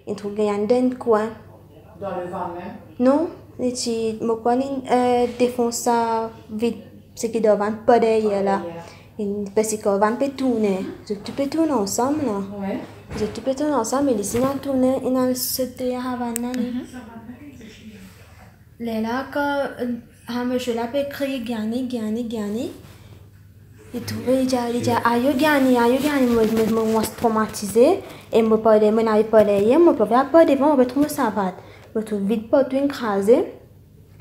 Il trouve qu'il y a un coin. Dans le vent même? Non, et tu me connais défonce ça vite, ce qui doit vendre pas derrière là. Parce qu'on va peut tourner. Tu peux tourner ensemble là. Ouais. Tu peux tourner ensemble, et si on tourne, on a sauté à Havana. Là, quand je l'appelle crier gagner. Et trouvé, il dit, aïe, gagné, moi traumatisé. Et moi, n'avais pas d'ailleurs, moi, pas devant, je trouve ça va. Je trouve vite pas tout écrasé.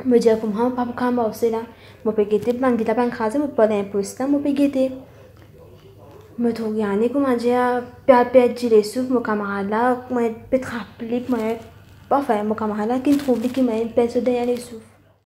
Je me dis, comment, pas comment c'est là. Je peux guetter, plan de la écrasé, je peux pas d'imposte, je peux guetter. Je trouve gagné, comment dire, perdre les souffles, mon camarade là, moi, peut rappeler, moi, enfin, mon camarade là, qui trouve qui m'a perdu derrière les souffles.